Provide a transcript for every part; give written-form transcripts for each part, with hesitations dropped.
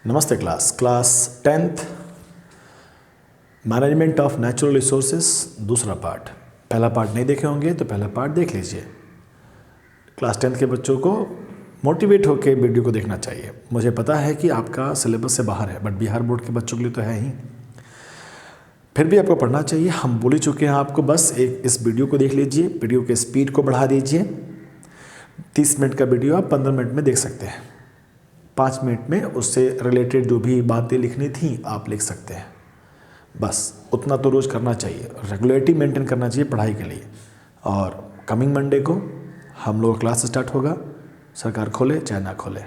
नमस्ते class 10th management of natural resources दूसरा part. पहला पार्ट नहीं देखे होंगे तो पहला पार्ट देख लीजिए। क्लास 10th के बच्चों को मोटिवेट होकर वीडियो को देखना चाहिए। मुझे पता है कि आपका सिलेबस से बाहर है, बट बिहार बोर्ड के बच्चों के लिए तो है ही, फिर भी आपको पढ़ना चाहिए। हम बोल ही चुके हैं आपको, बस इस वीडियो को देख लीजिए। वीडियो के स्पीड को बढ़ा दीजिए। 30 मिनट का वीडियो आप 15 मिनट में देख सकते हैं। 5 मिनट में उससे रिलेटेड जो भी बातें लिखनी थी आप लिख सकते हैं। बस उतना तो रोज़ करना चाहिए, रेगुलरिटी मेंटेन करना चाहिए पढ़ाई के लिए। और कमिंग मंडे को हम लोग क्लास स्टार्ट होगा। सरकार खोले चाहे ना खोले,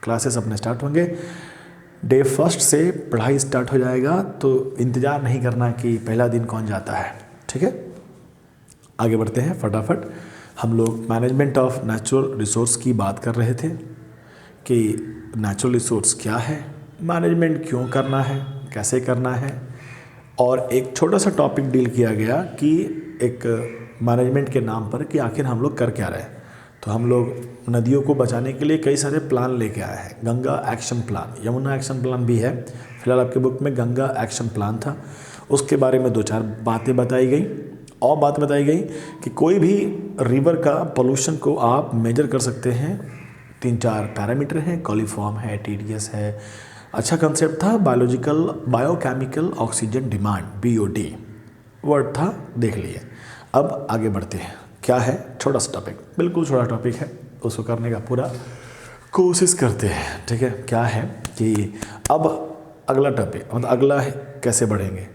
क्लासेस अपने स्टार्ट होंगे। डे फर्स्ट से पढ़ाई स्टार्ट हो जाएगा, तो इंतज़ार नहीं करना कि पहला दिन कौन जाता है। ठीक है, आगे बढ़ते हैं फटाफट। हम लोग मैनेजमेंट ऑफ नेचुरल रिसोर्स की बात कर रहे थे कि नेचुरल रिसोर्स क्या है, मैनेजमेंट क्यों करना है, कैसे करना है। और एक छोटा सा टॉपिक डील किया गया कि एक मैनेजमेंट के नाम पर कि आखिर हम लोग कर क्या रहे हैं। तो हम लोग नदियों को बचाने के लिए कई सारे प्लान लेके आए हैं। Ganga action plan, Yamuna action plan भी है। फिलहाल आपके बुक में गंगा एक्शन प्लान था, उसके बारे में 2-4 बातें बताई गई। और बात बताई गई कि कोई भी रिवर का पोल्यूशन को आप मेजर कर सकते हैं। 3-4 पैरामीटर हैं, कॉलीफॉर्म है, टीडीएस है। अच्छा कंसेप्ट था, biochemical oxygen demand, BOD word था, देख लिए। अब आगे बढ़ते हैं। क्या है, छोटा सा टॉपिक, बिल्कुल छोटा टॉपिक है, उसको करने का पूरा कोशिश करते हैं। ठीक है, क्या है कि अब अगला टॉपिक, मतलब अगला है कैसे बढ़ेंगे,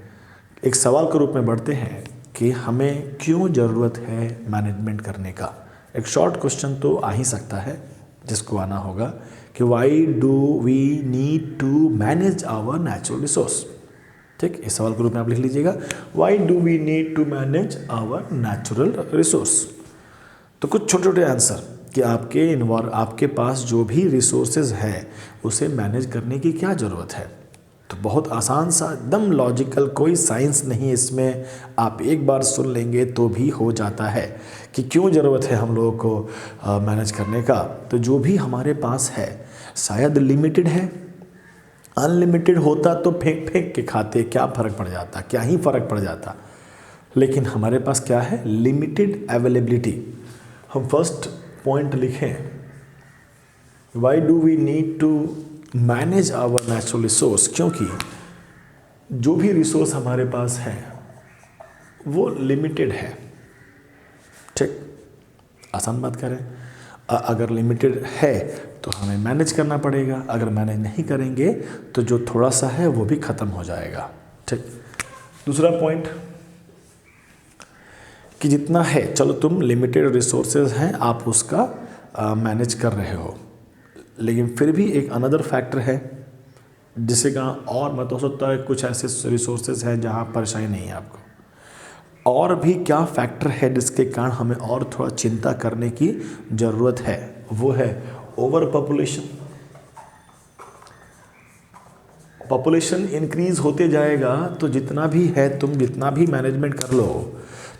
एक सवाल के रूप में बढ़ते हैं कि हमें क्यों ज़रूरत है मैनेजमेंट करने का। एक शॉर्ट क्वेश्चन तो आ ही सकता है जिसको आना होगा कि why do we need to manage our natural resource. ठीक, इस सवाल के रूप में आप लिख लीजिएगा, why do we need to manage our natural resource. तो कुछ छोटे छोटे आंसर कि आपके पास जो भी रिसोर्सेज है उसे मैनेज करने की क्या ज़रूरत है। तो बहुत आसान सा, एकदम लॉजिकल, कोई साइंस नहीं इसमें। आप एक बार सुन लेंगे तो भी हो जाता है कि क्यों ज़रूरत है हम लोगों को मैनेज करने का। तो जो भी हमारे पास है शायद लिमिटेड है। अनलिमिटेड होता तो फेंक फेंक के खाते, क्या फ़र्क पड़ जाता, क्या ही फ़र्क पड़ जाता। लेकिन हमारे पास क्या है, लिमिटेड अवेलेबिलिटी। हम फर्स्ट पॉइंट लिखें, why do we need to manage our natural resource. क्योंकि जो भी रिसोर्स हमारे पास है वो लिमिटेड है। ठीक, आसान बात करें, अगर लिमिटेड है तो हमें मैनेज करना पड़ेगा। अगर मैनेज नहीं करेंगे तो जो थोड़ा सा है वो भी ख़त्म हो जाएगा। ठीक, दूसरा पॉइंट कि जितना है, चलो तुम लिमिटेड रिसोर्सेज हैं, आप उसका मैनेज कर रहे हो, लेकिन फिर भी एक अनदर फैक्टर है जिसे कहा और मत हो सकता है कुछ ऐसे रिसोर्सेज हैं जहाँ परेशानी नहीं है आपको। और भी क्या फैक्टर है जिसके कारण हमें और थोड़ा चिंता करने की ज़रूरत है, वो है ओवर पॉपुलेशन। पॉपुलेशन इंक्रीज होते जाएगा तो जितना भी है, तुम जितना भी मैनेजमेंट कर लो,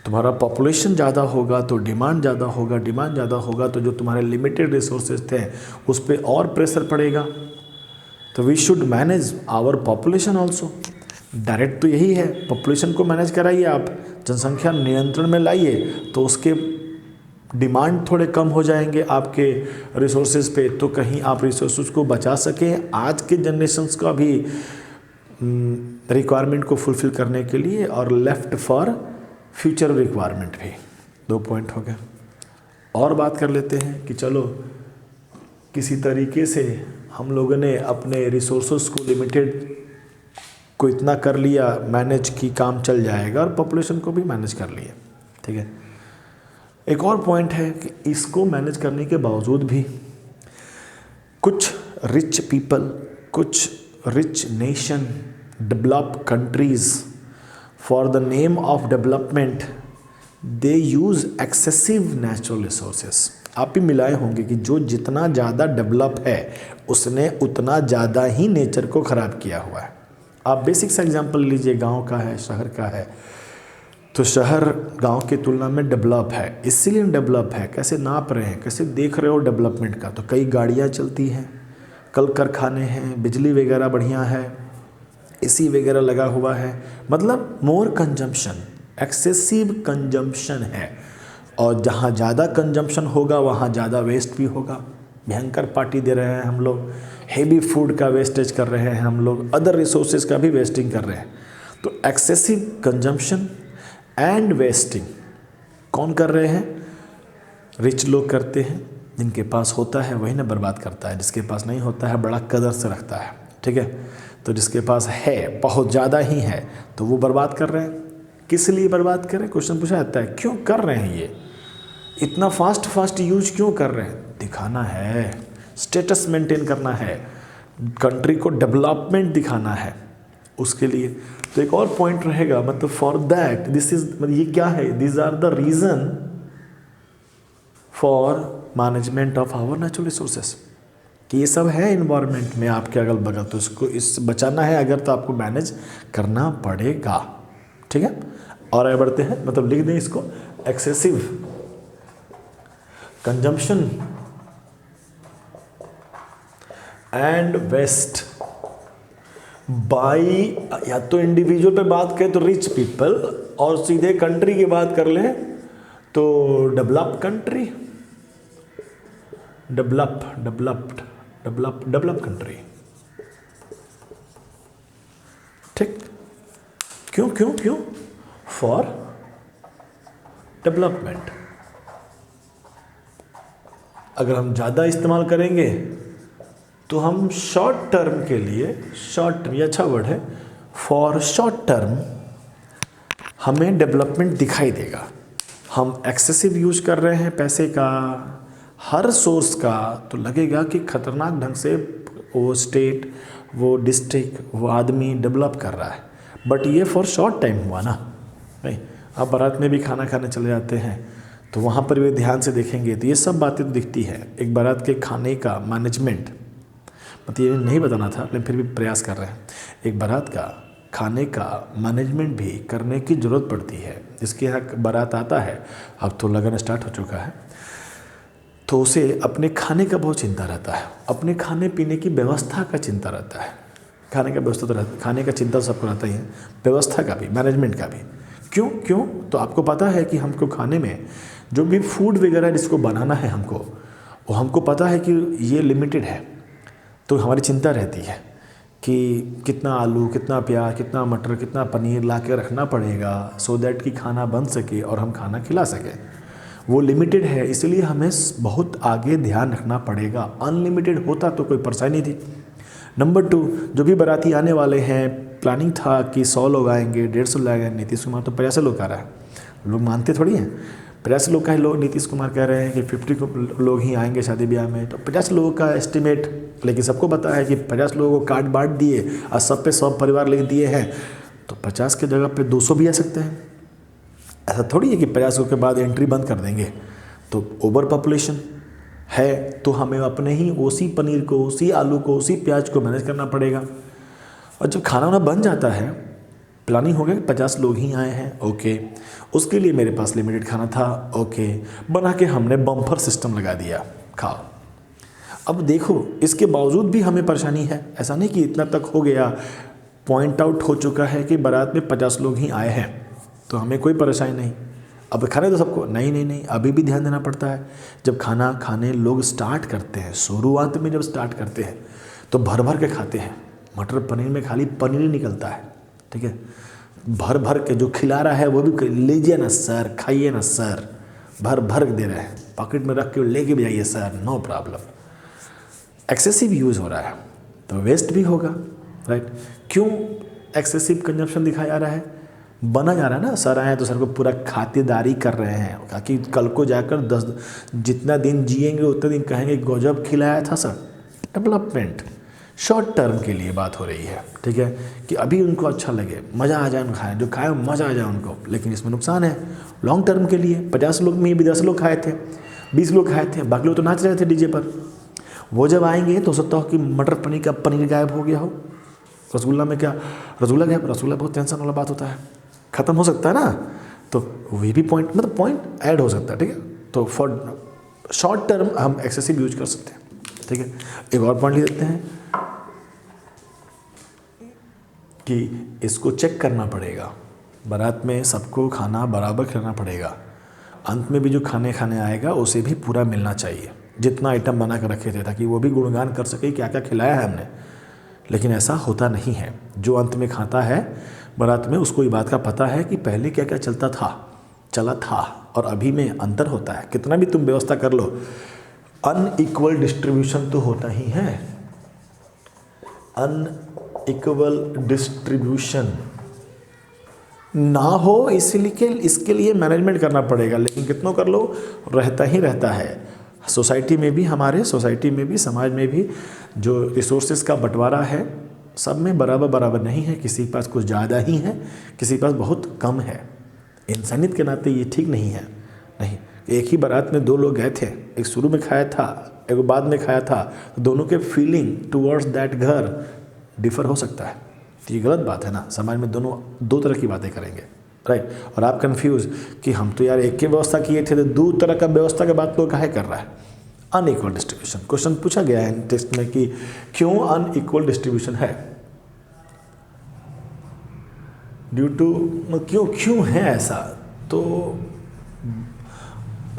तुम्हारा पॉपुलेशन ज़्यादा होगा तो डिमांड ज़्यादा होगा, डिमांड ज़्यादा होगा तो जो तुम्हारे लिमिटेड रिसोर्सेज थे उस पर और प्रेशर पड़ेगा। तो we should manage our population also. Direct तो यही है, पॉपुलेशन को मैनेज कराइए, आप जनसंख्या नियंत्रण में लाइए तो उसके डिमांड थोड़े कम हो जाएंगे आपके रिसोर्सेज पे, तो कहीं आप रिसोर्सेज को बचा सकें आज के जनरेशन्स का भी रिक्वायरमेंट को फुलफ़िल करने के लिए, और लेफ्ट फॉर फ्यूचर रिक्वायरमेंट भी। 2 पॉइंट हो गए। और बात कर लेते हैं कि चलो किसी तरीके से हम लोगों ने अपने रिसोर्सेज को लिमिटेड को इतना कर लिया मैनेज की काम चल जाएगा, और पॉपुलेशन को भी मैनेज कर लिया। ठीक है, एक और पॉइंट है कि इसको मैनेज करने के बावजूद भी कुछ रिच पीपल, कुछ rich nation, develop countries, for the name of development they use excessive natural resources. आप भी मिलाए होंगे कि जो जितना ज़्यादा डेवलप है उसने उतना ज़्यादा ही नेचर को ख़राब किया हुआ है। आप बेसिक सा एग्जांपल लीजिए, गांव का है, शहर का है, तो शहर गांव की तुलना में डेवलप है। इसीलिए डेवलप है, कैसे नाप रहे हैं, कैसे देख रहे हो डेवलपमेंट का, तो कई गाड़ियाँ चलती हैं, कल कारखाने हैं, बिजली वगैरह बढ़िया है, एसी वगैरह लगा हुआ है, मतलब मोर कंजम्पशन, एक्सेसिव कंजम्पशन है। और जहाँ ज़्यादा कंजम्पशन होगा वहाँ ज़्यादा वेस्ट भी होगा। भयंकर पार्टी दे रहे हैं हम लोग, हेवी फूड का वेस्टेज कर रहे हैं हम लोग, अदर रिसोर्सेज का भी वेस्टिंग कर रहे हैं। तो एक्सेसिव कंजम्पशन एंड वेस्टिंग कौन कर रहे हैं? रिच लोग करते हैं। जिनके पास होता है वही ना बर्बाद करता है, जिसके पास नहीं होता है बड़ा कदर से रखता है, ठीक है। तो जिसके पास है, बहुत ज़्यादा ही है, तो वो बर्बाद कर रहे हैं। किस लिए बर्बाद कर रहे हैं? क्वेश्चन पूछा जाता है, क्यों कर रहे हैं ये, इतना फास्ट यूज क्यों कर रहे हैं? दिखाना है, स्टेटस मेंटेन करना है, कंट्री को डेवलपमेंट दिखाना है, उसके लिए। तो एक और पॉइंट रहेगा, मतलब फॉर दैट दिस इज, मतलब ये क्या है, this are the reason for management of our natural resources, कि ये सब है इन्वायरमेंट में आपके अगल बगल, तो इसको इस बचाना है अगर, तो आपको मैनेज करना पड़ेगा, ठीक है। और आगे बढ़ते हैं, मतलब लिख दें इसको, excessive consumption and waste by, या तो इंडिविजुअल पे बात करें तो रिच पीपल, और सीधे कंट्री की बात कर लें तो डेवलप कंट्री, डेवलप कंट्री, ठीक। क्यों फॉर डेवलपमेंट। अगर हम ज़्यादा इस्तेमाल करेंगे तो हम शॉर्ट टर्म के लिए, शॉर्ट टर्म, ये अच्छा वर्ड है, फॉर शॉर्ट टर्म हमें डेवलपमेंट दिखाई देगा। हम एक्सेसिव यूज कर रहे हैं पैसे का, हर सोर्स का, तो लगेगा कि खतरनाक ढंग से वो स्टेट, वो डिस्ट्रिक्ट, वो आदमी डेवलप कर रहा है, बट ये फॉर शॉर्ट टाइम हुआ ना भाई। आप बारात में भी खाना खाने चले जाते हैं तो वहाँ पर भी ध्यान से देखेंगे तो ये सब बातें तो दिखती है। एक बारात के खाने का मैनेजमेंट, मतलब ये नहीं बताना था लेकिन फिर भी प्रयास कर रहे हैं, एक बारात का खाने का मैनेजमेंट भी करने की ज़रूरत पड़ती है। जिसके यहाँ बारात आता है, अब तो लगन स्टार्ट हो चुका है, तो उसे अपने खाने का बहुत चिंता रहता है, अपने खाने पीने की व्यवस्था का चिंता रहता है। खाने का व्यवस्था तो रहता, खाने का चिंता तो सबको रहता ही है, व्यवस्था का भी, मैनेजमेंट का भी। क्यों? तो आपको पता है कि हमको खाने में जो भी फूड वगैरह जिसको बनाना है हमको, वो हमको पता है कि ये लिमिटेड है, तो हमारी चिंता रहती है कि कितना आलू, कितना प्याज, कितना मटर, कितना पनीर ला के रखना पड़ेगा सो दैट कि खाना बन सके और हम खाना खिला सकें। वो लिमिटेड है, इसलिए हमें बहुत आगे ध्यान रखना पड़ेगा। अनलिमिटेड होता तो कोई परेशानी थी। नंबर 2, जो भी बाराती आने वाले हैं, प्लानिंग था कि 100 लोग आएंगे, 150 लोग आएंगे, नीतीश कुमार तो 50 लोग आ रहा है, लोग मानते थोड़ी हैं। 50 लोग का लोग, नीतीश कुमार कह रहे हैं कि 50 लोग ही आएंगे शादी ब्याह में, तो 50 लोगों का एस्टिमेट, लेकिन सबको पता है कि 50 लोगों को कार्ड बांट दिए और सब पे 100 परिवार लिख दिए हैं, तो 50 के जगह पे 200 भी आ सकते हैं। ऐसा थोड़ी है कि 50 के बाद एंट्री बंद कर देंगे। तो ओवर पॉपुलेशन है, तो हमें अपने ही उसी पनीर को, उसी आलू को, उसी प्याज को मैनेज करना पड़ेगा। और जब खाना वाना बन जाता है, प्लानिंग हो गया कि 50 लोग ही आए हैं, ओके, उसके लिए मेरे पास लिमिटेड खाना था, ओके, बना के हमने बम्पर सिस्टम लगा दिया, खाओ। अब देखो, इसके बावजूद भी हमें परेशानी है, ऐसा नहीं कि इतना तक हो गया, पॉइंट आउट हो चुका है कि बारात में 50 लोग ही आए हैं तो हमें कोई परेशानी नहीं। अब खाने तो सबको, नहीं, अभी भी ध्यान देना पड़ता है। जब खाना खाने लोग स्टार्ट करते हैं, शुरुआत में जब स्टार्ट करते हैं तो भर भर के खाते हैं। मटर पनीर में खाली पनीर ही निकलता है, ठीक है, भर भर के जो खिला रहा है वो भी लीजिए ना सर, खाइए ना सर, भर भर दे रहे हैं, पॉकेट में रख के लेके भी जाइए sir, no problem. Excessive use हो रहा है तो वेस्ट भी होगा, राइट। क्यों एक्सेसिव कंजप्शन दिखाया जा रहा है? बना जा रहा है ना, सर आए तो सर को पूरा खातिरदारी कर रहे हैं, ताकि कल को जाकर 10 जितना दिन जिएंगे उतने दिन कहेंगे गजब खिलाया था सर। डेवलपमेंट शॉर्ट टर्म के लिए बात हो रही है, ठीक है, कि अभी उनको अच्छा लगे, मज़ा आ जाए, खाएँ, जो खाए मज़ा आ जाए उनको, लेकिन इसमें नुकसान है लॉन्ग टर्म के लिए। 50 लोग में भी 10 लोग खाए थे, 20 लोग खाए थे, बाकी लोग तो नाच रहे थे डीजे पर। वो जब आएंगे तो हो सकता हो कि मटर पनीर का पनीर गायब हो गया हो, रसगुल्ला में क्या रसगुल्ला गायब, रसगुल्ला बहुत टेंशन वाला बात होता है, ख़त्म हो सकता है ना, तो वे भी पॉइंट, मतलब पॉइंट ऐड हो सकता है, ठीक है। तो फॉर शॉर्ट टर्म हम एक्सेसिव यूज कर सकते हैं। ठीक है। एक और पॉइंट लिख देते हैं कि इसको चेक करना पड़ेगा, बारात में सबको खाना बराबर खिलाना पड़ेगा, अंत में भी जो खाने आएगा उसे भी पूरा मिलना चाहिए, जितना आइटम बना कर रखे थे, ताकि वो भी गुणगान कर सके क्या क्या खिलाया है हमने। लेकिन ऐसा होता नहीं है। जो अंत में खाता है बारात में, उसको ये बात का पता है कि पहले क्या क्या चला था और अभी में अंतर होता है। कितना भी तुम व्यवस्था कर लो, अनइक्वल डिस्ट्रीब्यूशन तो होता ही है। अनइक्वल डिस्ट्रीब्यूशन ना हो इसके लिए मैनेजमेंट करना पड़ेगा, लेकिन कितनों कर लो रहता ही रहता है। सोसाइटी में भी, हमारे सोसाइटी में भी, समाज में भी जो रिसोर्सेज का बंटवारा है सब में बराबर नहीं है। किसी के पास कुछ ज़्यादा ही है, किसी के पास बहुत कम है। इंसानियत के नाते ये ठीक नहीं है। नहीं, एक ही बारात में दो लोग गए थे, एक शुरू में खाया था, एक बाद में खाया था, तो दोनों के फीलिंग टुवर्ड्स दैट घर डिफर हो सकता है। तो ये गलत बात है ना। समाज में दोनों दो तरह की बातें करेंगे, राइट। और आप कंफ्यूज कि हम तो यार एक की व्यवस्था किए थे, तो दो तरह का व्यवस्था के बात तो काहे कर रहा है। अनइक्वल डिस्ट्रीब्यूशन क्वेश्चन पूछा गया है टेस्ट में कि क्यों अनइक्वल डिस्ट्रीब्यूशन है, ड्यू टू क्यों है ऐसा। तो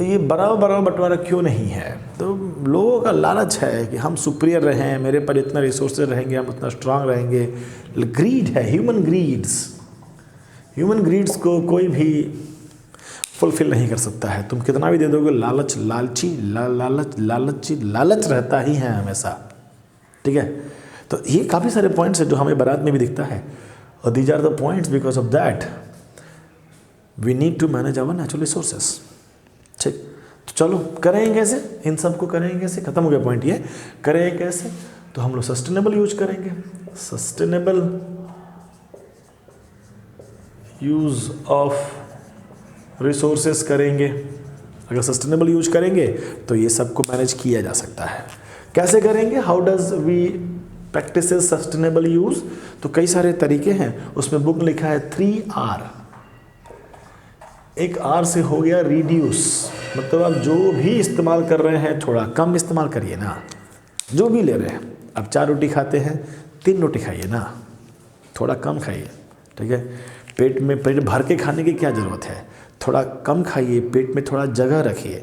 ये बराबर बंटवारा क्यों नहीं है, तो लोगों का लालच है कि हम सुपीरियर रहें, मेरे पर इतना रिसोर्सेज रहेंगे, हम उतना स्ट्रांग रहेंगे। ग्रीड है, ह्यूमन ग्रीड्स को कोई भी फुलफिल नहीं कर सकता है। तुम कितना भी दे दोगे, लालच रहता ही है हमेशा, ठीक है। तो ये काफ़ी सारे पॉइंट्स है जो हमें बारात में भी दिखता है, और these are the points because of that we need to manage our natural resources. ठीक, तो चलो करेंगे कैसे, इन सब को करेंगे कैसे, खत्म हो गया पॉइंट ये। करेंगे कैसे, तो हम लोग सस्टेनेबल यूज करेंगे, सस्टेनेबल यूज ऑफ रिसोर्सेस करेंगे। अगर सस्टेनेबल यूज करेंगे तो ये सबको मैनेज किया जा सकता है। कैसे करेंगे, how does we practice sustainable use, तो कई सारे तरीके हैं। उसमें बुक लिखा है 3R। एक R से हो गया रिड्यूस, मतलब आप जो भी इस्तेमाल कर रहे हैं थोड़ा कम इस्तेमाल करिए ना। जो भी ले रहे हैं, अब 4 रोटी खाते हैं 3 रोटी खाइए ना, थोड़ा कम खाइए, ठीक है। पेट भर के खाने की क्या ज़रूरत है, थोड़ा कम खाइए, पेट में थोड़ा जगह रखिए,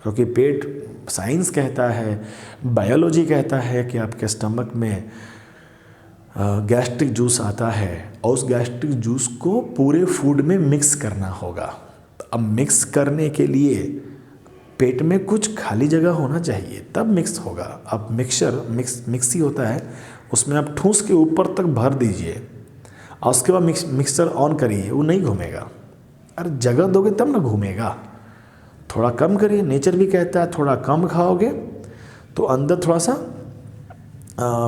क्योंकि पेट, साइंस कहता है, बायोलॉजी कहता है कि आपके स्टमक में गैस्ट्रिक जूस आता है, और उस गैस्ट्रिक जूस को पूरे फूड में मिक्स करना होगा। अब मिक्स करने के लिए पेट में कुछ खाली जगह होना चाहिए, तब मिक्स होगा। अब मिक्सी होता है, उसमें आप ठूस के ऊपर तक भर दीजिए और उसके बाद मिक्सर ऑन करिए, वो नहीं घूमेगा। अरे जगह दोगे तब ना घूमेगा। थोड़ा कम करिए, नेचर भी कहता है थोड़ा कम खाओगे तो अंदर थोड़ा सा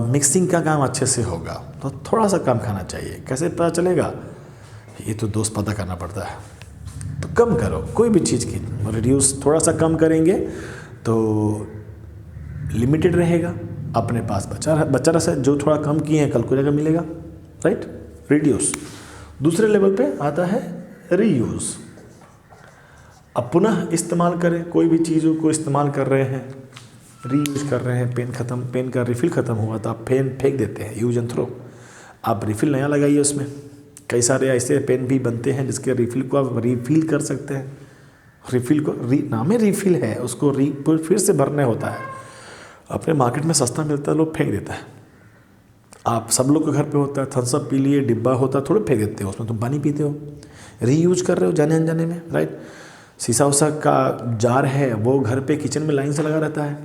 मिक्सिंग का काम अच्छे से होगा, तो थोड़ा सा कम खाना चाहिए। कैसे पता चलेगा, ये तो दोस्त पता करना पड़ता है। तो कम करो, कोई भी चीज़ की रिड्यूस, थोड़ा सा कम करेंगे तो लिमिटेड रहेगा, अपने पास बचा रहा। जो थोड़ा कम किए हैं कल को जगह मिलेगा, राइट। रिड्यूस। दूसरे लेवल पे आता है रीयूज़। अब पुनः इस्तेमाल करें, कोई भी चीज़ों को इस्तेमाल कर रहे हैं, रीयूज कर रहे हैं। पेन का रिफ़िल ख़त्म हुआ तो आप पेन फेंक देते हैं, यूज एंड थ्रो। आप रिफ़िल नया लगाइए उसमें। कई सारे ऐसे पेन भी बनते हैं जिसके रिफ़िल को आप रीफिल कर सकते हैं। रिफ़िल को नाम है रिफ़िल है, उसको फिर से भरने होता है। अपने मार्केट में सस्ता मिलता है, लोग फेंक देता है। आप सब लोग के घर पे होता है, थम्स अप पी लिए, डिब्बा होता है, थोड़े फेंक देते हो, उसमें तुम पानी पीते हो। रीयूज कर रहे हो जाने अनजाने में, राइट। शीशा उसा का जार है, वो घर पे किचन में लाइन से लगा रहता है,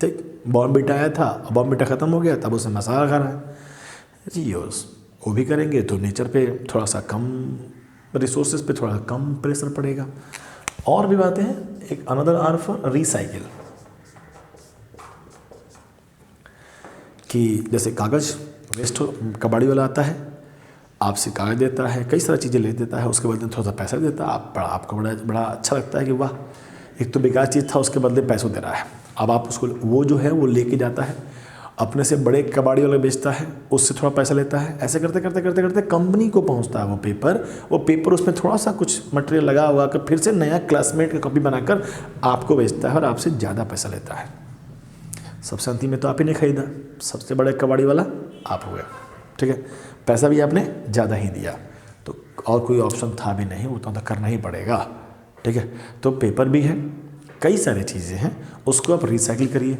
ठीक। बॉर्नविटा आया था, बॉर्नविटा ख़त्म हो गया, तब उसमें मसाला लगा रहा है। रीयूज वो भी करेंगे तो नेचर पे थोड़ा सा कम, रिसोर्सेज पे थोड़ा कम प्रेशर पड़ेगा। और भी बातें हैं। एक अनदर आर फॉर रिसाइकिल, कि जैसे कागज़ वेस्ट हो, कबाड़ी वाला आता है, आपसे कागज़ देता है, कई सारी चीज़ें ले देता है, उसके बदले थोड़ा सा पैसा देता है। आपको बड़ा अच्छा लगता है कि वाह, एक तो बेकार चीज़ था, उसके बदले पैसों दे रहा है। अब आप उसको, वो जो है वो लेके जाता है, अपने से बड़े कबाड़ी वाला बेचता है, उससे थोड़ा पैसा लेता है। ऐसे करते करते कंपनी को पहुंचता है वो पेपर उसमें थोड़ा सा कुछ मटेरियल लगा कर फिर से नया क्लासमेट का कॉपी बनाकर आपको बेचता है और आपसे ज़्यादा पैसा लेता है। सबसे अंतिम में तो आप ही ने खरीदा, सबसे बड़े कबाड़ी वाला आप हुए, ठीक है। पैसा भी आपने ज़्यादा ही दिया, तो और कोई ऑप्शन था भी नहीं, वो तो करना ही पड़ेगा, ठीक है। तो पेपर भी है, कई सारी चीज़ें हैं, उसको आप रिसाइकिल करिए।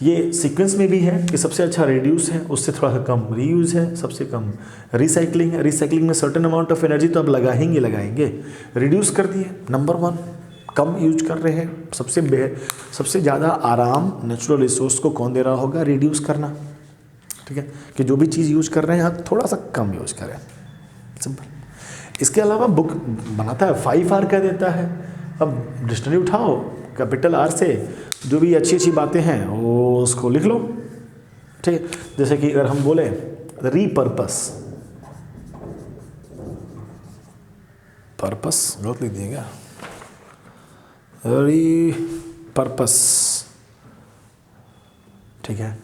ये सीक्वेंस में भी है कि सबसे अच्छा रिड्यूस है, उससे थोड़ा सा कम रीयूज़ है, सबसे कम रिसाइकलिंग है। रिसाइकलिंग में सर्टेन अमाउंट ऑफ एनर्जी तो आप लगाएंगे। रिड्यूस कर दिए, नंबर 1 कम यूज कर रहे हैं। सबसे ज़्यादा आराम नेचुरल रिसोर्स को कौन दे रहा होगा? रिड्यूस करना, ठीक है, कि जो भी चीज़ यूज कर रहे हैं आप थोड़ा सा कम यूज करें, सिंपल। इसके अलावा बुक बनाता है 5R कह देता है। अब डिक्शनरी उठाओ, कैपिटल R से जो भी अच्छी बातें हैं वो उसको लिख लो, ठीक है। जैसे कि अगर हम बोले रीपर्पस, पर्पस गलत लिख दिएगा, रीपर्पस, ठीक है।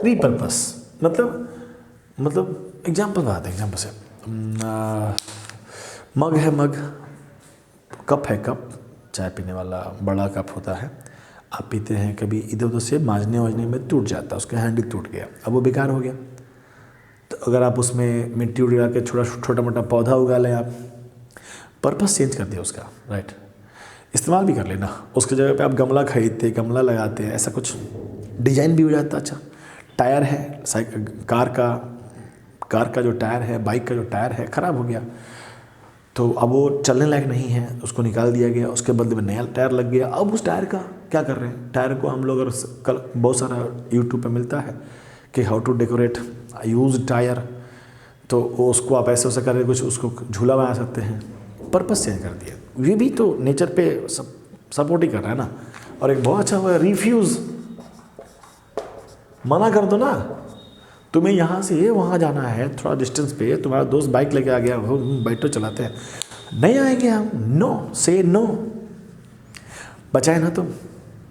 रीपर्पस मतलब एग्जाम्पल बताते हैं, एग्जाम्पल से मग है, मग, कप है, कप चाय पीने वाला बड़ा कप होता है, आप पीते हैं, कभी इधर उधर से मांजने वाजने में टूट जाता है, उसका हैंडल टूट गया, अब वो बेकार हो गया। तो अगर आप उसमें मिट्टी उड़ी के छोटा मोटा पौधा उगा लें, आप पर्पस चेंज कर दिया उसका, राइट, इस्तेमाल भी कर लेना। उसकी जगह पे आप गमला खरीदते, गमला लगाते हैं, ऐसा कुछ डिजाइन भी हो जाता। अच्छा, टायर है, कार का जो टायर है, बाइक का जो टायर है, ख़राब हो गया, तो अब वो चलने लायक नहीं है, उसको निकाल दिया गया, उसके बदले में नया टायर लग गया। अब उस टायर का क्या कर रहे हैं? टायर को हम लोग अगर कल बहुत सारा यूट्यूब पे मिलता है कि how to decorate use tyre, तो उसको आप ऐसे करके कुछ उसको झूला बना सकते हैं। पर्पस चेंज कर दिया, ये भी तो नेचर पे सपोर्ट ही कर रहा है ना। और एक बहुत अच्छा हुआ है रिफ्यूज़, मना कर दो ना, तुम्हें यहाँ से वहाँ जाना है थोड़ा डिस्टेंस पे, तुम्हारा दोस्त बाइक लेके आ गया, वो बैठो चलाते हैं, नहीं आएंगे हम, नो, से नो, बचाए ना तुम,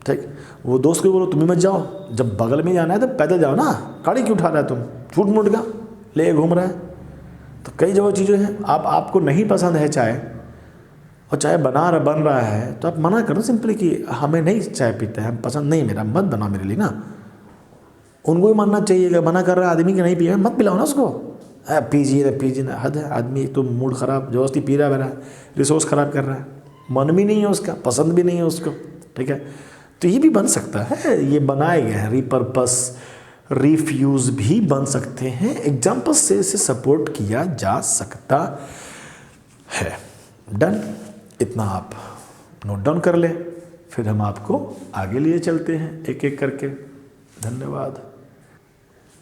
ठीक। वो दोस्त को बोलो तुम ही मत जाओ, जब बगल में जाना है तो पैदल जाओ ना, गाड़ी क्यों उठा रहा है तुम, फूट मुट का ले घूम रहा है। तो कई जगह चीज़ें हैं, आपको नहीं पसंद है चाय, और चाय बन रहा है, तो आप मना करो सिंपली कि हमें नहीं चाय पीते हैं, हम पसंद नहीं, मेरा मत बना मेरे लिए ना। उनको भी मानना चाहिए कि मना कर रहा है आदमी कि नहीं पिए, मत पिलाओ ना उसको, पीजिए ना, हद है। आदमी तो मूड ख़राब जबरदस्ती पी रहा है, रिसोर्स ख़राब कर रहा है, मन भी नहीं है उसका, पसंद भी नहीं है उसको, ठीक है। तो ये भी बन सकता है, ये बनाए गए हैं, रीपर्पस, रिफ्यूज़ भी बन सकते हैं, एग्जाम्पल से इसे सपोर्ट किया जा सकता है। डन, इतना आप नोट डाउन कर लें, फिर हम आपको आगे लिए चलते हैं एक एक करके। धन्यवाद।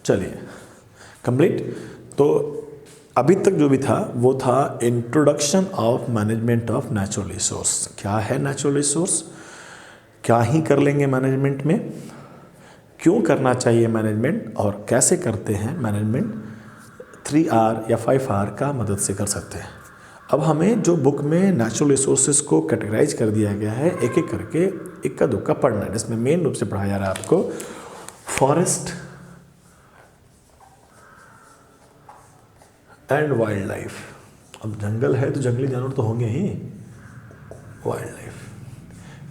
चलिए कंप्लीट। तो अभी तक जो भी था वो था introduction of management of natural resource. क्या है नेचुरल रिसोर्स, क्या ही कर लेंगे मैनेजमेंट में, क्यों करना चाहिए मैनेजमेंट, और कैसे करते हैं मैनेजमेंट 3R या 5R का मदद से कर सकते हैं। अब हमें जो बुक में नेचुरल रिसोर्सेज को कैटेगराइज कर दिया गया है, एक एक करके इक्का दुक्का पढ़ना है, जिसमें मेन रूप से पढ़ाया जा रहा है आपको फॉरेस्ट एंड वाइल्ड लाइफ। अब जंगल है तो जंगली जानवर तो होंगे ही, वाइल्ड लाइफ,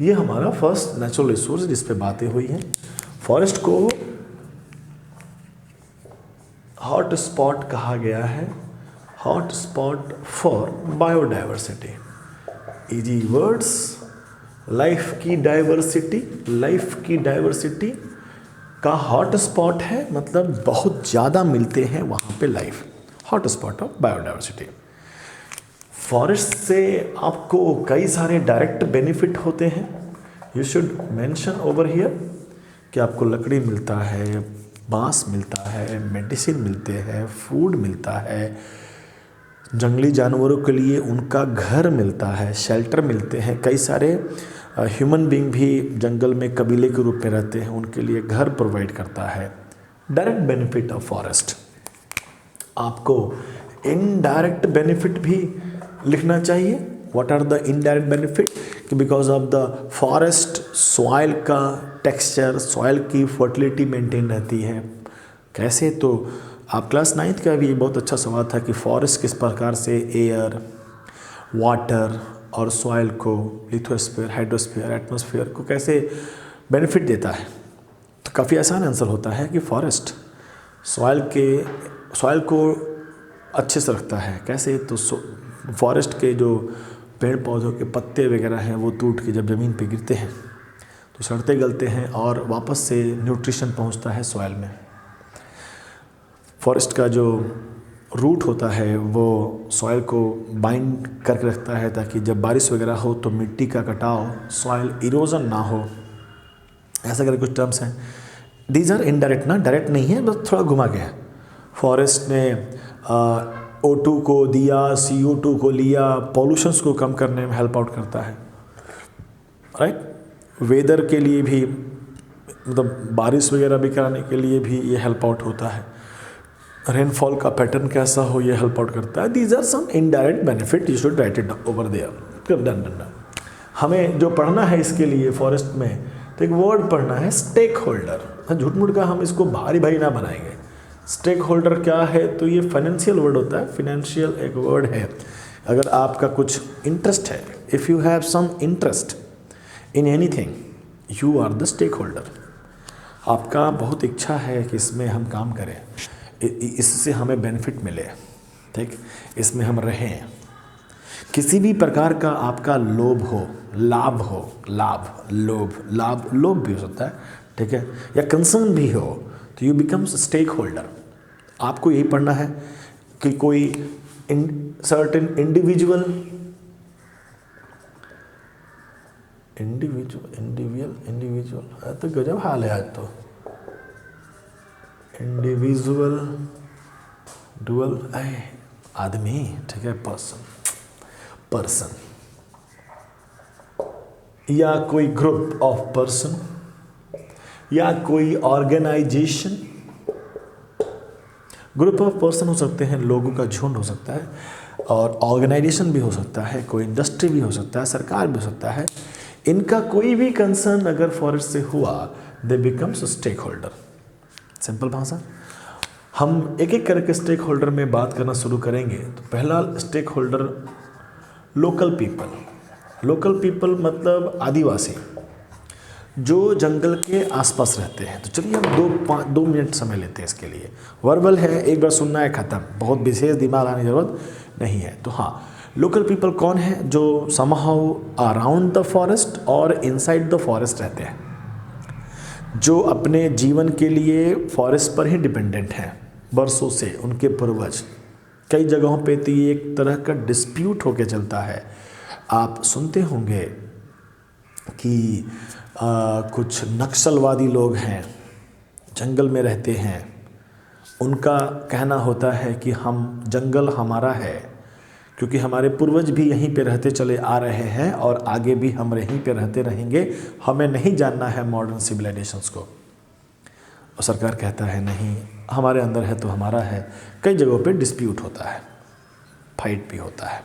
ये हमारा फर्स्ट नेचुरल रिसोर्स जिस पे बातें हुई हैं। फॉरेस्ट को हॉट स्पॉट कहा गया है, hot spot for biodiversity. Easy words, life की डाइवर्सिटी का हॉट स्पॉट है, मतलब बहुत ज़्यादा मिलते हैं वहाँ पे life, hot spot of biodiversity. Forest से आपको कई सारे डायरेक्ट बेनिफिट होते हैं। You should mention over here कि आपको लकड़ी मिलता है, बांस मिलता है, मेडिसिन मिलते हैं, फूड मिलता है, जंगली जानवरों के लिए उनका घर मिलता है, शेल्टर मिलते हैं, कई सारे ह्यूमन बीइंग भी जंगल में कबीले के रूप में रहते हैं, उनके लिए घर प्रोवाइड करता है। Direct benefit of forest. आपको इनडायरेक्ट बेनिफिट भी लिखना चाहिए। What are the indirect benefit? कि because of the forest soil का टेक्सचर, सॉइल की फर्टिलिटी मेंटेन रहती है। कैसे? तो आप क्लास 9th का भी बहुत अच्छा सवाल था कि फॉरेस्ट किस प्रकार से एयर, वाटर और सॉइल को, लिथोस्फीयर, हाइड्रोस्फीयर, एटमॉस्फेयर को कैसे बेनिफिट देता है। तो तो काफ़ी आसान आंसर होता है कि फॉरेस्ट सॉइल को अच्छे से रखता है। कैसे? तो फॉरेस्ट के जो पेड़ पौधों के पत्ते वगैरह हैं वो टूट के जब ज़मीन पे गिरते हैं तो सड़ते गलते हैं और वापस से न्यूट्रिशन पहुंचता है सॉइल में। फॉरेस्ट का जो रूट होता है वो सॉइल को बाइंड करके रखता है ताकि जब बारिश वगैरह हो तो मिट्टी का कटाव, सॉइल इरोजन ना हो। ऐसा करके कुछ टर्म्स हैं। दीज आर इनडायरेक्ट, ना डायरेक्ट नहीं है, बस थोड़ा घुमा के है। फॉरेस्ट ने O2 को दिया, CO2 को लिया, पॉल्यूशंस को कम करने में हेल्प आउट करता है, राइट। वेदर के लिए भी, मतलब बारिश वगैरह भी कराने के लिए भी ये हेल्प आउट होता है। रेनफॉल का पैटर्न कैसा हो ये हेल्प आउट करता है। These are some indirect benefit, you should write it over there. Done. हमें जो पढ़ना है इसके लिए फॉरेस्ट में, तो एक वर्ड पढ़ना है स्टेक होल्डर। झूठ मूठ का हम इसको भारी भारी ना बनाएंगे। स्टेक होल्डर क्या है? तो ये फाइनेंशियल वर्ड होता है। फाइनेंशियल एक वर्ड है। अगर आपका कुछ इंटरेस्ट है, if you have some interest in anything, you are the stakeholder. आपका बहुत इच्छा है कि इसमें हम काम करें, इससे हमें बेनिफिट मिले, ठीक, इसमें हम रहें। किसी भी प्रकार का आपका लोभ हो, लाभ हो, लोभ भी हो सकता है, ठीक है, या कंसर्न भी हो, तो यू बिकम्स स्टेक होल्डर। आपको यही पढ़ना है कि कोई सर्टेन इंडिविजुअल तो गजब हाल है आज तो। इंडिविजुअल, डुअल, आदमी, ठीक है, पर्सन या कोई ग्रुप ऑफ पर्सन या कोई ऑर्गेनाइजेशन। ग्रुप ऑफ पर्सन हो सकते हैं, लोगों का झुंड हो सकता है, और ऑर्गेनाइजेशन भी हो सकता है, कोई इंडस्ट्री भी हो सकता है, सरकार भी हो सकता है। इनका कोई भी कंसर्न अगर फॉरेस्ट से हुआ, they becomes stakeholder. Simple भाषा। हम एक एक करके स्टेक होल्डर में बात करना शुरू करेंगे। तो पहला स्टेक होल्डर लोकल पीपल मतलब आदिवासी, जो जंगल के आसपास रहते हैं। तो चलिए हम 2 मिनट समय लेते हैं इसके लिए। वर्बल है, एक बार सुनना है, ख़त्म, बहुत विशेष दिमाग आने की ज़रूरत नहीं है। तो हाँ, लोकल पीपल कौन है? जो समहाउ अराउंड द फॉरेस्ट और इनसाइड द फॉरेस्ट रहते हैं, जो अपने जीवन के लिए फॉरेस्ट पर ही डिपेंडेंट हैं बरसों से। उनके पूर्वज कई जगहों पे तो ये एक तरह का डिस्प्यूट होके चलता है। आप सुनते होंगे कि कुछ नक्सलवादी लोग हैं, जंगल में रहते हैं। उनका कहना होता है कि हम जंगल हमारा है, क्योंकि हमारे पूर्वज भी यहीं पे रहते चले आ रहे हैं और आगे भी हम यहीं पे रहते रहेंगे, हमें नहीं जानना है मॉडर्न सिविलाइजेशंस को। और सरकार कहता है नहीं, हमारे अंदर है तो हमारा है। कई जगहों पे डिस्प्यूट होता है, फाइट भी होता है,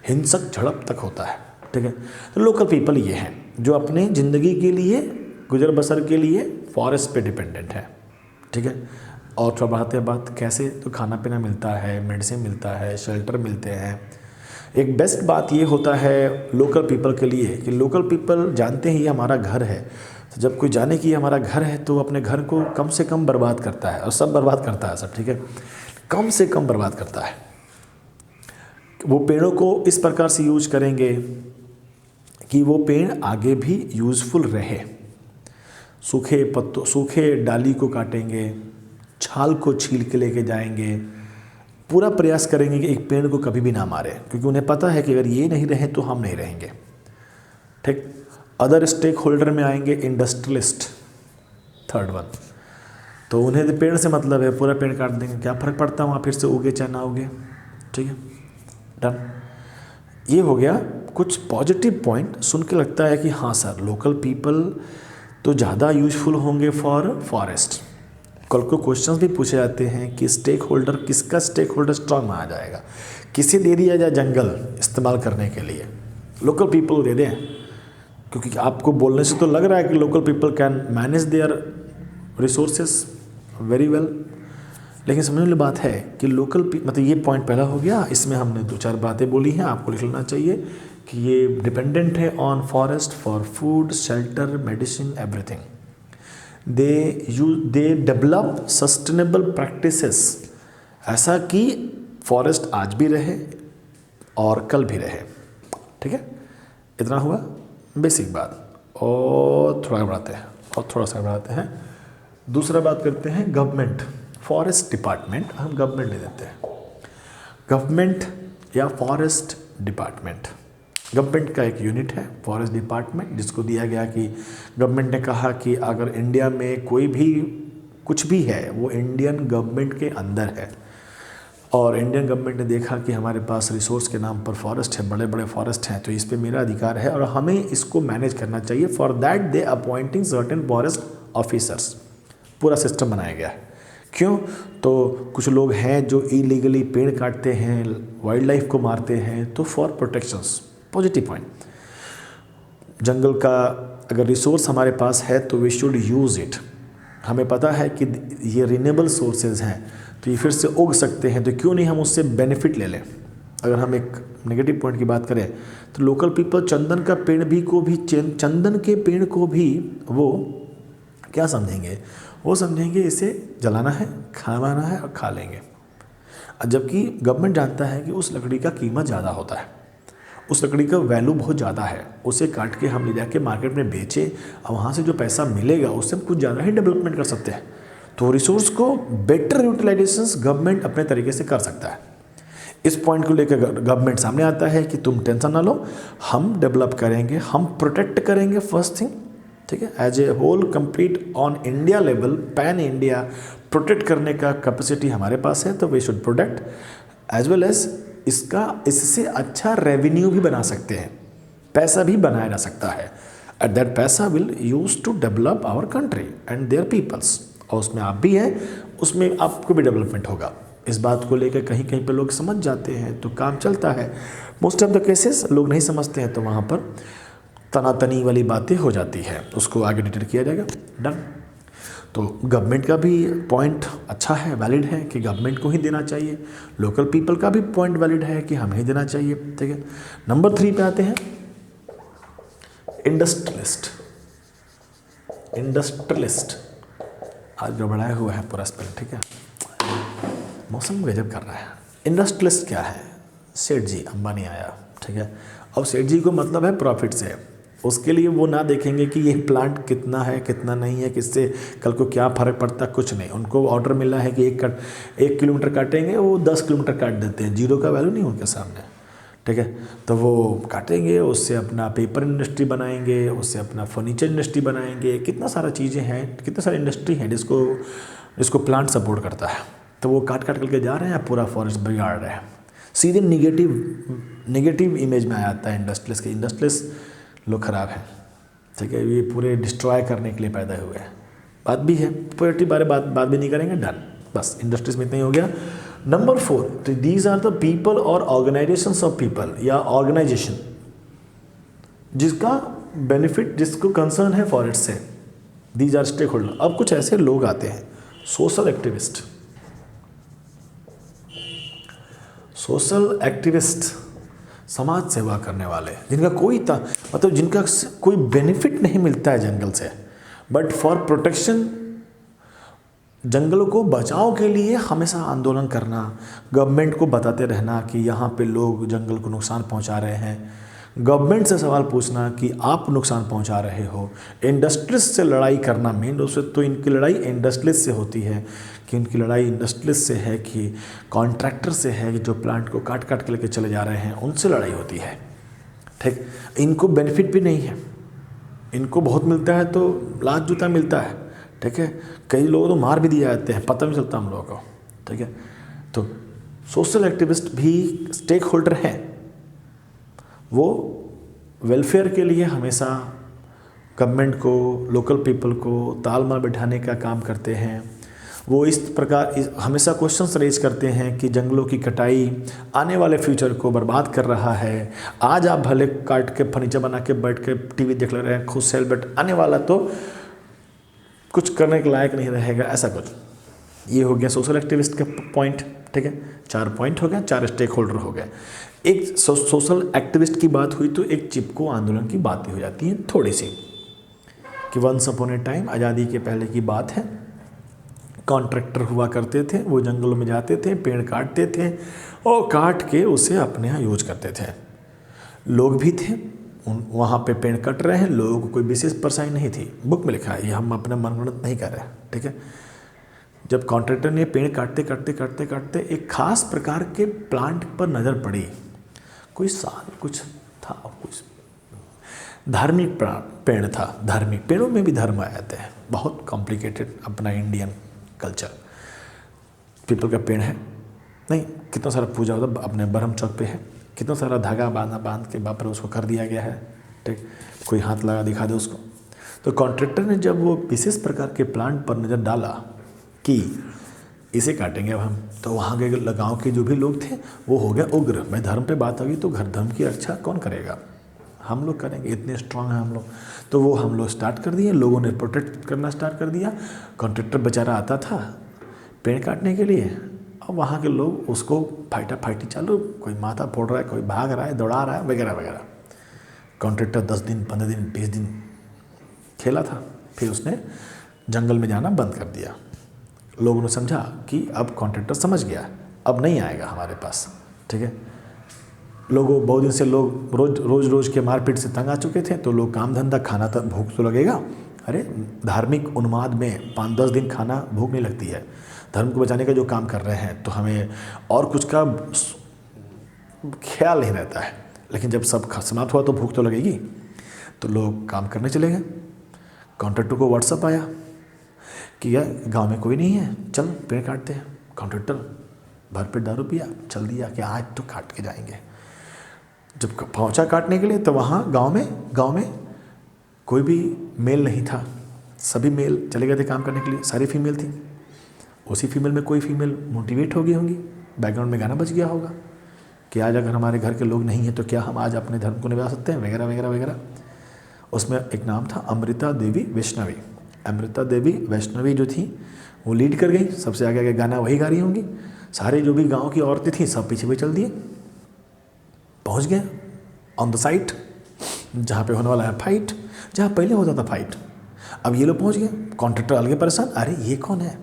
हिंसक झड़प तक होता है, ठीक है। तो लोकल पीपल ये हैं जो अपने ज़िंदगी के लिए, गुजर बसर के लिए फॉरेस्ट पे डिपेंडेंट है, ठीक है। और थोड़ा बढ़ाते हैं बात, कैसे? तो खाना पीना मिलता है, मेडिसिन मिलता है, शेल्टर मिलते हैं। एक बेस्ट बात ये होता है लोकल पीपल के लिए कि लोकल पीपल जानते हैं ये हमारा घर है। तो जब कोई जाने कि हमारा घर है तो अपने घर को कम से कम बर्बाद करता है, और सब बर्बाद करता है सब, ठीक है, कम से कम बर्बाद करता है। वो पेड़ों को इस प्रकार से यूज करेंगे कि वो पेड़ आगे भी यूज़फुल रहे। सूखे डाली को काटेंगे, छाल को छील के लेके जाएंगे, पूरा प्रयास करेंगे कि एक पेड़ को कभी भी ना मारे, क्योंकि उन्हें पता है कि अगर ये नहीं रहे तो हम नहीं रहेंगे, ठीक। अदर स्टेक होल्डर में आएंगे इंडस्ट्रियलिस्ट, थर्ड वन। तो उन्हें तो पेड़ से मतलब है, पूरा पेड़ काट देंगे, क्या फ़र्क पड़ता है वहाँ फिर से उगे चाहे ना उगे, ठीक है, डन। ये हो गया कुछ पॉजिटिव पॉइंट। सुन के लगता है कि हाँ सर, लोकल पीपल तो ज़्यादा यूजफुल होंगे फॉर फॉरेस्ट। कल को क्वेश्चंस भी पूछे जाते हैं कि स्टेक होल्डर, किसका स्टेक होल्डर स्ट्रांग माना जाएगा, किसे दे दिया जाए जंगल इस्तेमाल करने के लिए? लोकल पीपल दे दें, क्योंकि आपको बोलने से तो लग रहा है कि local people can manage there resources very well, लेकिन समझने वाली बात है कि लोकल मतलब ये पॉइंट पहला हो गया। इसमें हमने 2-4 बातें बोली हैं, आपको लिख लेना चाहिए कि ये डिपेंडेंट है on forest for food, shelter, medicine, everything. They develop sustainable practices, ऐसा कि फॉरेस्ट आज भी रहे और कल भी रहे। ठीक है, इतना हुआ बेसिक बात। और थोड़ा बढ़ाते हैं दूसरा बात करते हैं गवर्नमेंट, फॉरेस्ट डिपार्टमेंट हम गवर्नमेंट ले देते हैं। गवर्नमेंट या फॉरेस्ट डिपार्टमेंट, गवर्नमेंट का एक यूनिट है फॉरेस्ट डिपार्टमेंट, जिसको दिया गया कि गवर्नमेंट ने कहा कि अगर इंडिया में कोई भी कुछ भी है वो इंडियन गवर्नमेंट के अंदर है, और इंडियन गवर्नमेंट ने देखा कि हमारे पास रिसोर्स के नाम पर फॉरेस्ट है, बड़े बड़े फॉरेस्ट हैं, तो इस पे मेरा अधिकार है और हमें इसको मैनेज करना चाहिए। For that they appointing certain forest officers, पूरा सिस्टम बनाया गया है। क्यों? तो कुछ लोग हैं जो इलीगली पेड़ काटते हैं, वाइल्ड लाइफ को मारते हैं, तो फॉर प्रोटेक्शंस, पॉजिटिव पॉइंट। जंगल का अगर रिसोर्स हमारे पास है तो वी शुड यूज़ इट। हमें पता है कि ये रिन्यूएबल सोर्सेज हैं तो ये फिर से उग सकते हैं, तो क्यों नहीं हम उससे बेनिफिट ले लें। अगर हम एक नेगेटिव पॉइंट की बात करें तो लोकल पीपल चंदन के पेड़ को भी वो क्या समझेंगे, वो समझेंगे इसे जलाना है, खाना है और खा लेंगे। जबकि गवर्नमेंट जानता है कि उस लकड़ी का कीमत ज़्यादा होता है, उस लकड़ी का वैल्यू बहुत ज़्यादा है, उसे काट के हम ले जाके मार्केट में बेचें और वहाँ से जो पैसा मिलेगा उससे हम कुछ ज़्यादा ही डेवलपमेंट कर सकते हैं। तो रिसोर्स को बेटर यूटिलाइजेशन गवर्नमेंट अपने तरीके से कर सकता है। इस पॉइंट को लेकर गवर्नमेंट सामने आता है कि तुम टेंशन ना लो, हम डेवलप करेंगे, हम प्रोटेक्ट करेंगे फर्स्ट थिंग। ठीक है, as a whole complete on India level, pan India protect करने का कैपेसिटी हमारे पास है, तो we should protect as well as इससे अच्छा रेवेन्यू भी बना सकते हैं, पैसा भी बनाया जा सकता है। एट दैट पैसा will use to develop our country and their peoples, और उसमें आप भी हैं, उसमें आपको भी डेवलपमेंट होगा। इस बात को लेकर कहीं कहीं पे लोग समझ जाते हैं तो काम चलता है। मोस्ट ऑफ द केसेस लोग नहीं समझते हैं तो वहाँ पर तनातनी वाली बातें हो जाती है, उसको आगे डिटेल किया जाएगा। डन। तो गवर्नमेंट का भी पॉइंट अच्छा है, वैलिड है कि गवर्नमेंट को ही देना चाहिए, लोकल पीपल का भी पॉइंट वैलिड है कि हमें ही देना चाहिए। ठीक है, नंबर 3 पे आते हैं इंडस्ट्रियलिस्ट। इंडस्ट्रियलिस्ट आज गड़बड़ाया हुआ है पूरा स्पेल। ठीक है, मौसम गजब कर रहा है। इंडस्ट्रियलिस्ट क्या है? सेठ जी, अंबानी आया। ठीक है, अब सेठ जी को मतलब है प्रॉफिट से, उसके लिए वो ना देखेंगे कि ये प्लांट कितना है कितना नहीं है, किससे कल को क्या फ़र्क पड़ता, कुछ नहीं। उनको ऑर्डर मिला है कि 1 किलोमीटर काटेंगे, वो 10 किलोमीटर काट देते हैं, जीरो का वैल्यू नहीं उनके सामने। ठीक है, तो वो काटेंगे, उससे अपना पेपर इंडस्ट्री बनाएंगे, उससे अपना फर्नीचर इंडस्ट्री बनाएंगे, कितना सारा चीज़ें हैं, कितने सारे इंडस्ट्री हैं जिसको प्लांट सपोर्ट करता है। तो वो काट करके जा रहे हैं, पूरा फॉरेस्ट बिगाड़ रहे हैं। सीधे निगेटिव इमेज में आ जाता है इंडस्ट्रियलिस्ट के। इंडस्ट्रियलिस्ट लोग ख़राब हैं। ठीक है, ये पूरे डिस्ट्रॉय करने के लिए पैदा हुए हैं। बात भी है, पॉजिटिव बारे बात भी नहीं करेंगे। डन, बस इंडस्ट्रीज में इतना ही हो गया। नंबर 4, तो दीज आर द पीपल और ऑर्गेनाइजेशंस ऑफ पीपल या ऑर्गेनाइजेशन जिसका बेनिफिट, जिसको कंसर्न है फॉरेस्ट से। These are stakeholder. अब कुछ ऐसे लोग आते हैं सोशल एक्टिविस्ट। सोशल एक्टिविस्ट समाज सेवा करने वाले, जिनका जिनका कोई बेनिफिट नहीं मिलता है जंगल से, बट फॉर प्रोटेक्शन, जंगलों को बचाव के लिए हमेशा आंदोलन करना, गवर्नमेंट को बताते रहना कि यहाँ पे लोग जंगल को नुकसान पहुँचा रहे हैं, गवर्नमेंट से सवाल पूछना कि आप नुकसान पहुँचा रहे हो, इंडस्ट्रीज से लड़ाई करना। मेन रूप से तो इनकी लड़ाई इंडस्ट्रीज से होती है, कि इनकी लड़ाई इंडस्ट्रीज से है, कि कॉन्ट्रैक्टर से है, कि जो प्लांट को काट के लेके चले जा रहे हैं, उनसे लड़ाई होती है। ठीक, इनको बेनिफिट भी नहीं है, इनको बहुत मिलता है तो लात जूता मिलता है। ठीक है, कई लोग तो मार भी दिए जाते हैं, पता नहीं चलता हम लोगों को। ठीक है, तो सोशल एक्टिविस्ट भी स्टेक होल्डर हैं, वो वेलफेयर के लिए हमेशा गवर्नमेंट को, लोकल पीपल को तालमेल बिठाने का काम करते हैं। वो इस प्रकार हमेशा क्वेश्चंस रेज करते हैं कि जंगलों की कटाई आने वाले फ्यूचर को बर्बाद कर रहा है। आज आप भले काट के फर्नीचर बना के बैठ के टीवी देख ले रहे हैं खुद से, बट आने वाला तो कुछ करने के लायक नहीं रहेगा, ऐसा कुछ। ये हो गया सोशल एक्टिविस्ट का पॉइंट। ठीक है, 4 पॉइंट हो गया, 4 स्टेक होल्डर हो गए। एक सोशल एक्टिविस्ट की बात हुई तो एक चिपको आंदोलन की बात हो जाती है थोड़ी सी। कि वंस अपॉन ए टाइम, आज़ादी के पहले की बात है, कॉन्ट्रैक्टर हुआ करते थे, वो जंगलों में जाते थे, पेड़ काटते थे और काट के उसे अपने यहाँ यूज करते थे। लोग भी थे वहाँ पे, पेड़ कट रहे हैं, लोगों को कोई विशेष परेशानी नहीं थी। बुक में लिखा है, ये हम अपना मनगढ़ंत नहीं कर रहे हैं, ठीक है। जब कॉन्ट्रैक्टर ने पेड़ काटते काटते काटते काटते एक खास प्रकार के प्लांट पर नज़र पड़ी, कोई साल कुछ था, कुछ धार्मिक पेड़ था। धार्मिक पेड़ों में भी धर्म आ जाते हैं, बहुत कॉम्प्लिकेटेड अपना इंडियन कल्चर। पीपल का पेड़ है, नहीं कितना सारा पूजा होता अपने बरहम चौक पे है, कितना सारा धागा बांध के बाप रे उसको कर दिया गया है, ठीक। कोई हाथ लगा दिखा दे उसको। तो कॉन्ट्रैक्टर ने जब वो विशेष प्रकार के प्लांट पर नज़र डाला कि इसे काटेंगे अब हम, तो वहाँ के गाँव के जो भी लोग थे वो हो गया उग्र। भाई धर्म पे बात होगी तो घर धर्म की रक्षा कौन करेगा, हम लोग करेंगे, इतने स्ट्रांग हैं हम लोग। तो वो हम लोग स्टार्ट कर दिए, लोगों ने प्रोटेक्ट करना स्टार्ट कर दिया। कॉन्ट्रैक्टर बेचारा आता था पेड़ काटने के लिए, अब वहाँ के लोग उसको फाइटा फाइटी चालू, कोई माथा फोड़ रहा है, कोई भाग रहा है, दौड़ा रहा है, वगैरह वगैरह। कॉन्ट्रैक्टर 10 दिन 15 दिन 20 दिन खेला था, फिर उसने जंगल में जाना बंद कर दिया। लोगों ने समझा कि अब कॉन्ट्रैक्टर समझ गया, अब नहीं आएगा हमारे पास, ठीक है। लोगों बहुत दिन से लोग रोज के मारपीट से तंग आ चुके थे, तो लोग काम धंधा, खाना तक भूख तो लगेगा। अरे धार्मिक उन्माद में 5-10 दिन खाना भूख नहीं लगती है। धर्म को बचाने का जो काम कर रहे हैं तो हमें और कुछ का ख्याल नहीं रहता है, लेकिन जब सब समाप्त हुआ तो भूख तो लगेगी। तो लोग काम करने चले गए। कॉन्ट्रैक्टर को व्हाट्सअप आया कि यार गाँव में कोई नहीं है, चल पेड़ काटते हैं। कॉन्ट्रैक्टर भरपेट दारू पिया, चल दिया कि आज तो काट के जाएंगे। जब पहुंचा काटने के लिए तो वहाँ गांव में कोई भी मेल नहीं था, सभी मेल चले गए थे काम करने के लिए, सारी फीमेल थी। उसी फीमेल में कोई फीमेल मोटिवेट हो गई होंगी, बैकग्राउंड में गाना बज गया होगा कि आज अगर हमारे घर के लोग नहीं हैं तो क्या हम आज अपने धर्म को निभा सकते हैं, वगैरह वगैरह वगैरह। उसमें एक नाम था अमृता देवी वैष्णवी। अमृता देवी वैष्णवी जो थी वो लीड कर गई, सबसे आगे आगे गाना वही गा रही होंगी। सारे जो भी गाँव की औरतें थी सब पीछे चल दिए, पहुंच गए ऑन द साइट जहाँ पे होने वाला है फाइट, जहाँ पहले होता था फाइट। अब ये लोग पहुंच गए, कॉन्ट्रैक्टर अलग परेशान, अरे ये कौन है,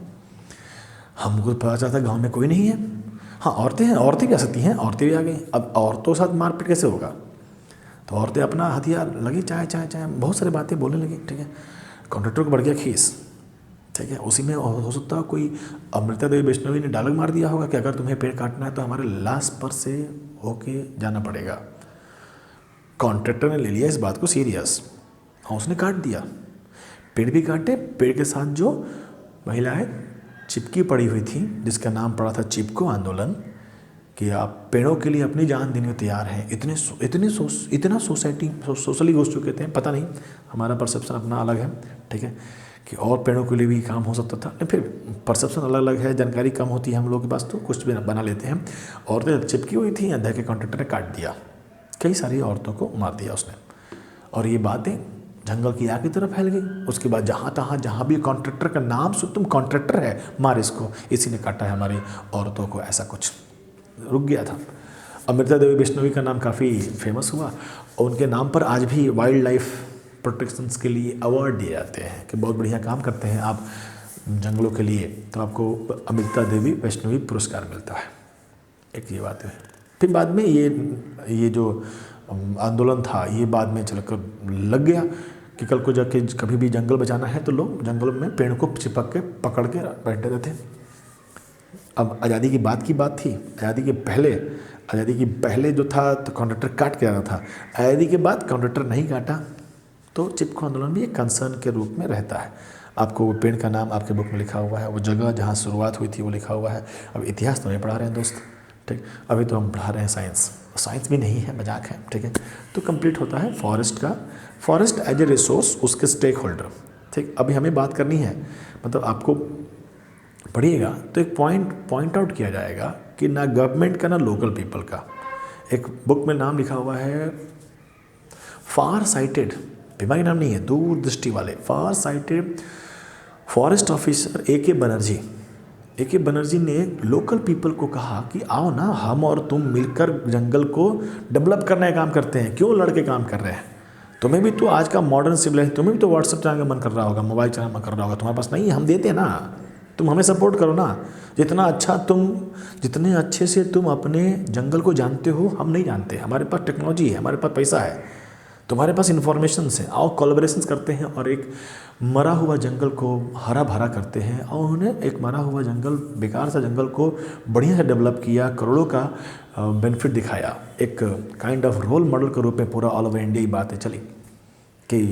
हमको पता चला था गाँव में कोई नहीं है। हाँ औरतें हैं, औरतें भी आ सकती हैं, औरतें भी आ गई। अब औरतों के साथ मारपीट कैसे होगा, तो औरतें अपना हथियार लगी, चाहे बहुत सारी बातें बोलने लगी, ठीक है। कॉन्ट्रैक्टर को बढ़ गया खीस, ठीक है। उसी में हो सकता है कोई अमृता देवी वैष्णवी ने डायलॉग मार दिया होगा कि अगर तुम्हें पेड़ काटना है तो हमारे लाश पर से होके जाना पड़ेगा। कॉन्ट्रैक्टर ने ले लिया इस बात को सीरियस, हाँ उसने काट दिया, पेड़ भी काटे। पेड़ के साथ जो महिलाएं चिपकी पड़ी हुई थी, जिसका नाम पड़ा था चिपको आंदोलन, कि आप पेड़ों के लिए अपनी जान देने को तैयार हैं। इतना सोशली घुस चुके थे, पता नहीं, हमारा परसेप्शन अपना अलग है, ठीक है, कि और पेड़ों के लिए भी काम हो सकता था। फिर परसेप्शन अलग अलग है, जानकारी कम होती है हम लोग के पास, तो कुछ भी बना लेते हैं। औरतें चिपकी हुई थी, अंदर के कॉन्ट्रैक्टर ने काट दिया, कई सारी औरतों को मार दिया उसने। और ये बातें जंगल की आग की तरफ फैल गई। उसके बाद जहाँ भी कॉन्ट्रैक्टर का नाम सुन, तुम कॉन्ट्रैक्टर है, मार इसको, इसी ने काटा है हमारी औरतों को, ऐसा कुछ रुक गया था। अमृता देवी वैष्णवी का नाम काफ़ी फेमस हुआ और उनके नाम पर आज भी वाइल्ड लाइफ प्रोटेक्शंस के लिए अवार्ड दिए जाते हैं कि बहुत बढ़िया काम करते हैं आप जंगलों के लिए, तो आपको अमृता देवी वैष्णवी पुरस्कार मिलता है। एक ये बात है। फिर बाद में ये जो आंदोलन था ये बाद में चलकर लग गया कि कल को जाके कभी भी जंगल बचाना है तो लोग जंगलों में पेड़ को चिपक के पकड़ के बैठे रहते हैं। अब आज़ादी की बात थी, आज़ादी के पहले जो था तो कॉन्ट्रैक्टर काट के आ रहा था, आज़ादी के बाद कॉन्ट्रैक्टर नहीं काटा तो चिपको आंदोलन भी एक कंसर्न के रूप में रहता है। आपको वो पेड़ का नाम आपके बुक में लिखा हुआ है, वो जगह जहाँ शुरुआत हुई थी वो लिखा हुआ है। अब इतिहास तो नहीं पढ़ा रहे हैं दोस्त, ठीक, अभी तो हम पढ़ा रहे हैं साइंस भी नहीं है, मजाक है, ठीक है। तो कंप्लीट होता है फॉरेस्ट एज ए रिसोर्स, उसके स्टेक होल्डर, ठीक। अभी हमें बात करनी है, मतलब आपको पढ़िएगा तो एक पॉइंट आउट किया जाएगा कि ना गवर्नमेंट का ना लोकल पीपल का। एक बुक में नाम लिखा हुआ है फार साइटेड, बीमारी नाम नहीं है, दूरदृष्टि वाले, far sighted forest officer A K. Banerjee ने लोकल पीपल को कहा कि आओ ना, हम और तुम मिलकर जंगल को डेवलप करने का काम करते हैं, क्यों लड़के काम कर रहे हैं, तुम्हें भी तो आज का मॉडर्न सिविलाइजेशन, तुम्हें भी तो व्हाट्सएप चलाने का मन कर रहा होगा, मोबाइल चलाने का मन कर रहा होगा, तुम्हारे पास नहीं है, हम देते हैं ना, तुम हमें सपोर्ट करो ना। जितने अच्छे से तुम अपने जंगल को जानते हो हम नहीं जानते। हमारे पास टेक्नोलॉजी है, हमारे पास पैसा है, तुम्हारे पास इन्फॉर्मेशन है। आओ कोलैबोरेशंस करते हैं और एक मरा हुआ जंगल को हरा भरा करते हैं। और उन्हें एक मरा हुआ जंगल, बेकार सा जंगल को बढ़िया से डेवलप किया, करोड़ों का बेनिफिट दिखाया। एक काइंड ऑफ रोल मॉडल के रूप में पूरा ऑल ओवर इंडिया ही बातें चली कि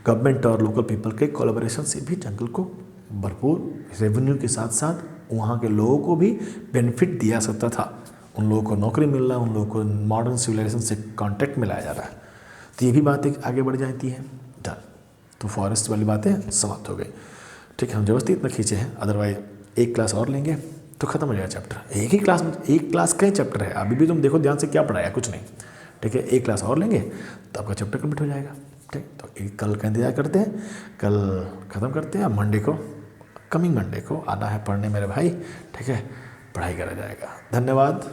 गवर्नमेंट और लोकल पीपल के कोलैबोरेशन से भी जंगल को भरपूर रेवेन्यू के साथ साथ वहाँ के लोगों को भी बेनिफिट दिया सकता था। उन लोगों को नौकरी मिल रहा है, उन लोगों को मॉडर्न सिविलाइजेशन से कॉन्टेक्ट में लाया जा रहा है। तो ये भी बातें आगे बढ़ जाती हैं। डन। तो फॉरेस्ट वाली बातें समाप्त हो गई। ठीक है, हम जबरदस्ती इतना खींचे हैं, अदरवाइज एक क्लास और लेंगे तो ख़त्म हो जाएगा चैप्टर। एक ही क्लास में एक क्लास का ही चैप्टर है, अभी भी तुम देखो ध्यान से क्या पढ़ाया, कुछ नहीं। ठीक है, एक क्लास और लेंगे तो आपका चैप्टर कंप्लीट हो जाएगा। ठीक, तो एक कल का इंतजार करते हैं, कल ख़त्म करते हैं। अब मंडे को, कमिंग मंडे को आना है पढ़ने मेरे भाई। ठीक है, पढ़ाई करा जाएगा। धन्यवाद।